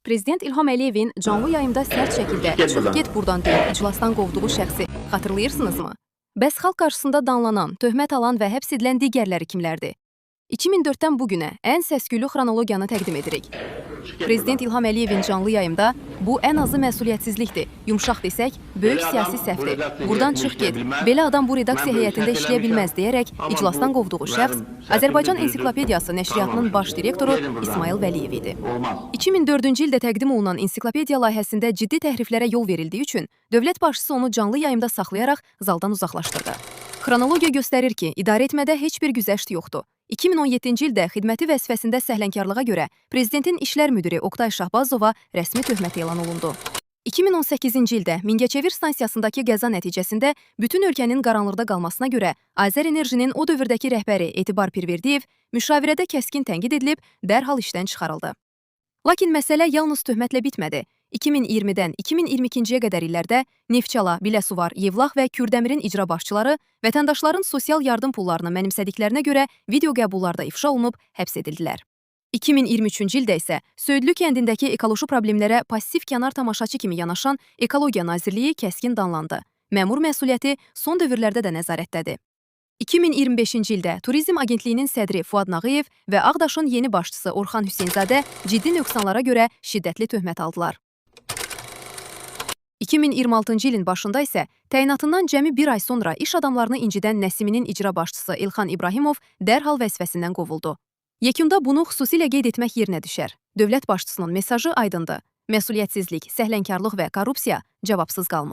Prezident İlham Əliyevin canlı yayımda sərt şəkildə "çıx get buradan" deyib iclasdan qovduğu şəxsi xatırlayırsınızmı? Bəs xalq qarşısında danlanan, töhmət alan və həbs edilən digərləri kimlərdir? 2004-dən bu günə ən səs-küylü xronologiyanı təqdim edirik. Prezident İlham Əliyevin canlı yayımda "bu ən azı məsuliyyətsizlikdir, yumşaq desək, böyük siyasi səhvdir, buradan çıx get, belə adam bu redaksiya heyətində işləyə bilməz" deyərək iclasdan qovduğu şəxs Azərbaycan Ensiklopediyası nəşriyyatının baş direktoru İsmail Vəliyev idi. 2004-cü ildə təqdim olunan ensiklopediya layihəsində ciddi təhriflərə yol verildiyi üçün dövlət başçısı onu canlı yayımda saxlayaraq zaldan uzaqlaşdırdı. Xronologiya göstərir ki, idarəetmədə heç bir güzəşt yoxdur. 2017-ci ildə xidməti vəzifəsində səhlənkarlığa görə Prezidentin İşlər müdiri Oqtay Şahbazova rəsmi töhmət elan olundu. 2018-ci ildə Mingəçevir stansiyasındakı qəza nəticəsində bütün ölkənin qaranlıqda qalmasına görə Azərenerjinin o dövrdəki rəhbəri Etibar Pirverdiyev müşavirədə kəskin tənqid edilib, dərhal işdən çıxarıldı. Lakin məsələ yalnız töhmətlə bitmədi. 2020-dən 2022-ciyə qədər illərdə Neftçala, Biləsuvar, Yevlax və Kürdəmirin icra başçıları vətəndaşların sosial yardım pullarını mənimsədiklərinə görə video qəbullarda ifşa olunub, həbs edildilər. 2023-cü ildə isə Söydlü kəndindəki ekoloji problemlərə passiv kənar tamaşaçı kimi yanaşan Ekologiya Nazirliyi kəskin danlandı. Məmur məsuliyyəti son dövrlərdə də nəzarətdədir. 2025-ci ildə Turizm Agentliyinin sədri Fuad Nağıyev və Ağdaşın yeni başçısı Orxan Hüseynzadə ciddi nöqsanlara görə şiddətli töhmət aldılar. 2026-cı ilin başında isə təyinatından cəmi bir ay sonra iş adamlarını incidən Nəsiminin icra başçısı İlxan İbrahimov dərhal vəzifəsindən qovuldu. Yekunda bunu xüsusilə qeyd etmək yerinə düşər. Dövlət başçısının mesajı aydındır. Məsuliyyətsizlik, səhlənkarlıq və korrupsiya cavabsız qalmır.